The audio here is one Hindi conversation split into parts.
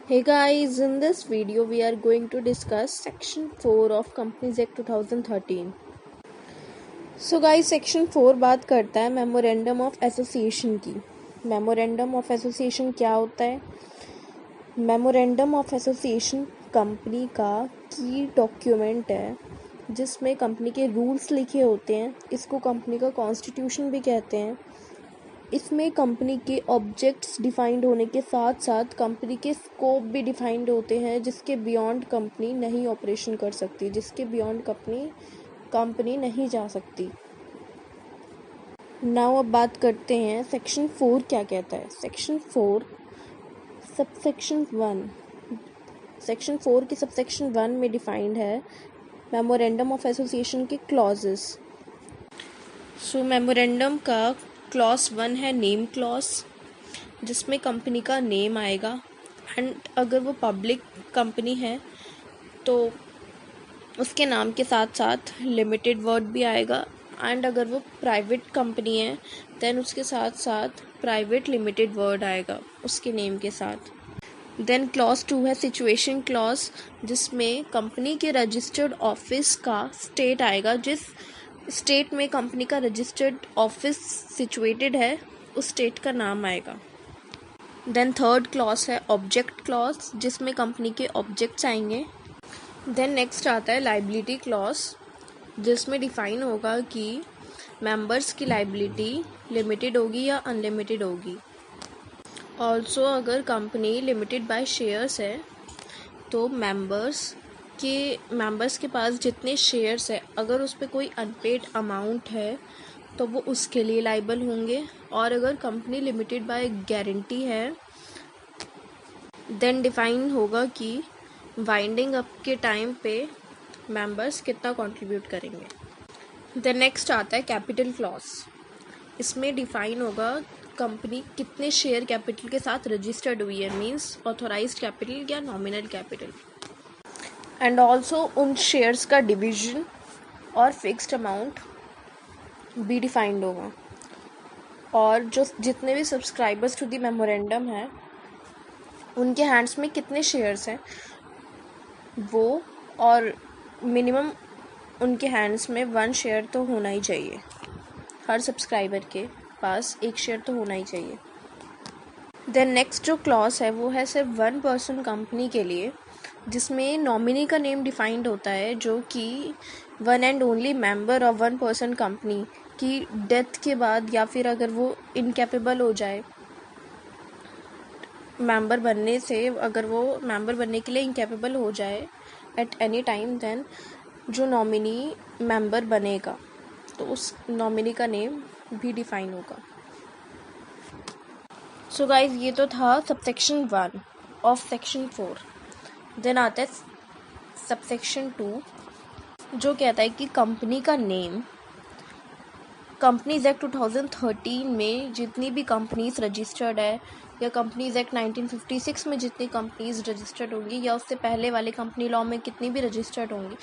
Hey guys, in this video we are going to discuss section 4 of Companies Act 2013. So guys, section 4 बात करता है मेमोरेंडम ऑफ एसोसिएशन की। मेमोरेंडम ऑफ एसोसिएशन क्या होता है? मेमोरेंडम ऑफ एसोसिएशन कंपनी का की डॉक्यूमेंट है जिसमें कंपनी के रूल्स लिखे होते हैं। इसको कंपनी का कॉन्स्टिट्यूशन भी कहते हैं। इसमें कंपनी के ऑब्जेक्ट्स डिफाइंड होने के साथ साथ कंपनी के स्कोप भी डिफाइंड होते हैं जिसके बियॉन्ड कंपनी नहीं ऑपरेशन कर सकती, जिसके बियॉन्ड कंपनी नहीं जा सकती। नाउ अब बात करते हैं सेक्शन 4 क्या कहता है। सेक्शन 4 सबसेक्शन 1 सेक्शन 4 की सबसेक्शन 1 में डिफाइंड है मेमोरेंडम ऑफ एसोसिएशन के क्लॉजेस। सो मेमोरेंडम का क्लॉज 1 है नेम क्लॉज, जिसमें कंपनी का नेम आएगा एंड अगर वो पब्लिक कंपनी है तो उसके नाम के साथ साथ लिमिटेड वर्ड भी आएगा एंड अगर वो प्राइवेट कंपनी है देन उसके साथ साथ प्राइवेट लिमिटेड वर्ड आएगा उसके नेम के साथ। देन क्लॉज 2 है सिचुएशन क्लॉज, जिसमें कंपनी के रजिस्टर्ड ऑफिस का स्टेट आएगा, जिस स्टेट में कंपनी का रजिस्टर्ड ऑफिस सिचुएटेड है उस स्टेट का नाम आएगा। देन थर्ड क्लॉज है ऑब्जेक्ट क्लॉज, जिसमें कंपनी के ऑब्जेक्ट्स आएंगे। देन नेक्स्ट आता है लाइबिलिटी क्लॉज, जिसमें डिफाइन होगा कि मेंबर्स की लाइबिलिटी लिमिटेड होगी या अनलिमिटेड होगी। ऑल्सो अगर कंपनी लिमिटेड बाय शेयर्स है तो मेंबर्स के पास जितने शेयर्स है अगर उस पर कोई अनपेड अमाउंट है तो वो उसके लिए लाइबल होंगे। और अगर कंपनी लिमिटेड बाय गारंटी है देन डिफाइन होगा कि वाइंडिंग अप के टाइम पे मेंबर्स कितना कंट्रीब्यूट करेंगे। देन नेक्स्ट आता है कैपिटल क्लॉज, इसमें डिफाइन होगा कंपनी कितने शेयर कैपिटल के साथ रजिस्टर्ड हुई है, मींस ऑथोराइज्ड कैपिटल या नॉमिनल कैपिटल, एंड ऑल्सो उन शेयर्स का डिवीजन और फिक्स्ड अमाउंट भी डिफाइंड होगा। और जो जितने भी सब्सक्राइबर्स टू द मेमोरेंडम है उनके हैंड्स में कितने शेयर्स हैं वो, और मिनिमम उनके हैंड्स में 1 शेयर तो होना ही चाहिए। हर सब्सक्राइबर के पास 1 शेयर तो होना ही चाहिए। देन नेक्स्ट जो क्लॉज है वो है सिर्फ 1 पर्सन कंपनी के लिए, जिसमें नॉमिनी का नेम डिफाइंड होता है, जो कि 1 and only member of 1 person company की डेथ के बाद या फिर अगर वो इनकैपेबल हो जाए मेंबर बनने से, अगर वो मेंबर बनने के लिए इनकैपेबल हो जाए एट एनी टाइम, देन जो नॉमिनी मेंबर बनेगा तो उस नॉमिनी का नेम भी डिफाइन होगा। सो गाइज, ये तो था सबसेक्शन 1 ऑफ सेक्शन 4। देन आता है सबसेक्शन 2, जो कहता है कि कंपनी का नेम कंपनीज एक्ट 2013 में जितनी भी कंपनीज रजिस्टर्ड है या कंपनीज एक्ट 1956 में जितनी कंपनीज रजिस्टर्ड होंगी या उससे पहले वाले कंपनी लॉ में कितनी भी रजिस्टर्ड होंगी,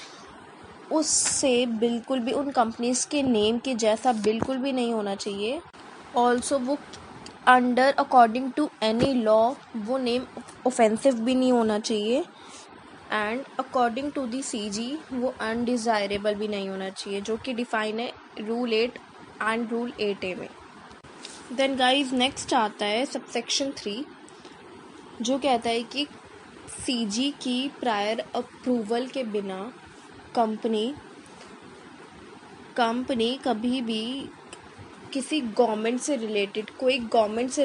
उससे बिल्कुल भी उन कंपनीज के नेम के जैसा बिल्कुल भी नहीं होना चाहिए। ऑल्सो वो under according to any law वो नेम ऑफेंसिव भी नहीं होना चाहिए and according to the CG वो अनडिज़ायरेबल भी नहीं होना चाहिए, जो कि डिफाइन है रूल 8 एंड रूल 8A में। देन गाइज नेक्स्ट आता है सबसेक्शन 3, जो कहता है कि CG की प्रायर अप्रूवल के बिना कंपनी कभी भी किसी गवर्नमेंट से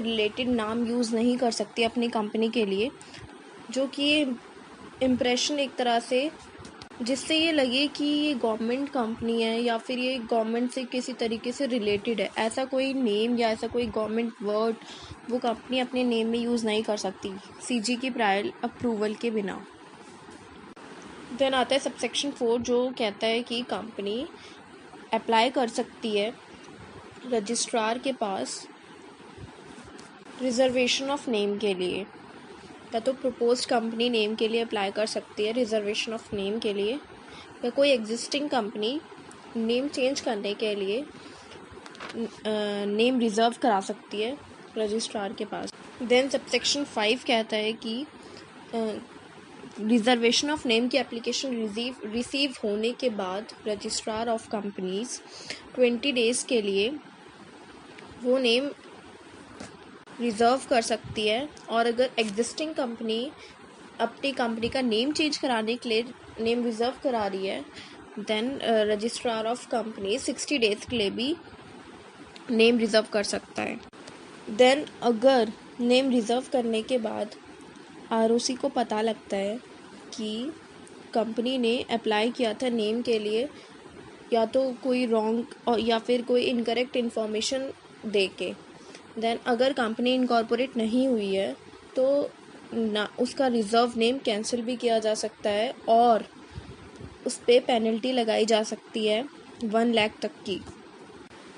रिलेटेड नाम यूज़ नहीं कर सकती अपनी कंपनी के लिए, जो कि ये इम्प्रेशन एक तरह से जिससे ये लगे कि ये गवर्नमेंट कंपनी है या फिर ये गवर्नमेंट से किसी तरीके से रिलेटेड है, ऐसा कोई नेम या ऐसा कोई गवर्नमेंट वर्ड वो कंपनी अपने नेम में यूज़ नहीं कर सकती CG की प्रायर अप्रूवल के बिना। देन आता है सबसेक्शन 4, जो कहता है कि कंपनी अप्लाई कर सकती है रजिस्ट्रार के पास रिजर्वेशन ऑफ नेम के लिए, या तो प्रपोज्ड कंपनी नेम के लिए अप्लाई कर सकती है रिजर्वेशन ऑफ नेम के लिए, या कोई एग्जिस्टिंग कंपनी नेम चेंज करने के लिए नेम रिज़र्व करा सकती है रजिस्ट्रार के पास। देन सबसेक्शन 5 कहता है कि रिजर्वेशन ऑफ नेम की एप्लीकेशन रिसीव होने के बाद रजिस्ट्रार ऑफ कंपनीज 20 डेज़ के लिए वो नेम रिज़र्व कर सकती है। और अगर एग्जिस्टिंग कंपनी अपनी कंपनी का नेम चेंज कराने के लिए नेम रिज़र्व करा रही है, then registrar of company 60 days के लिए भी नेम रिज़र्व कर सकता है। देन अगर नेम रिज़र्व करने के बाद आरओसी को पता लगता है कि कंपनी ने अप्लाई किया था नेम के लिए या तो कोई रॉन्ग और या फिर कोई इनकरेक्ट इन्फॉर्मेशन दे के, देन अगर कंपनी इनकॉर्पोरेट नहीं हुई है तो ना उसका रिज़र्व नेम कैंसिल भी किया जा सकता है और उस पर पेनल्टी लगाई जा सकती है 1 लाख तक की।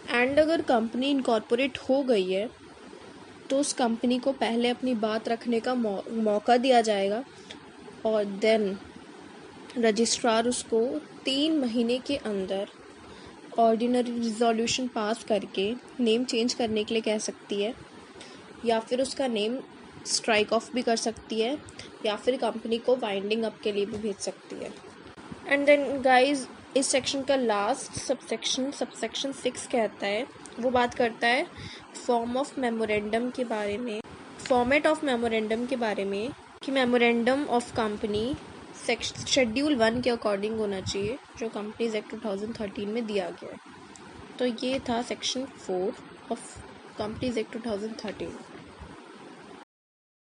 एंड अगर कंपनी इनकॉर्पोरेट हो गई है तो उस कंपनी को पहले अपनी बात रखने का मौका दिया जाएगा और देन रजिस्ट्रार उसको 3 महीने के अंदर ऑर्डिनरी रिजोल्यूशन पास करके नेम चेंज करने के लिए कह सकती है या फिर उसका नेम स्ट्राइक ऑफ भी कर सकती है या फिर कंपनी को वाइंडिंग अप के लिए भी भेज सकती है। एंड देन गाइस, इस सेक्शन का लास्ट सबसेक्शन 6 कहता है, वो बात करता है फॉर्म ऑफ मेमोरेंडम के बारे में, फॉर्मेट ऑफ मेमोरेंडम के बारे में कि मेमोरेंडम ऑफ कंपनी शेड्यूल 1 के अकॉर्डिंग होना चाहिए जो कंपनीज एक्ट 2013 में दिया गया है। तो ये था सेक्शन 4 ऑफ कंपनीज एक्ट 2013।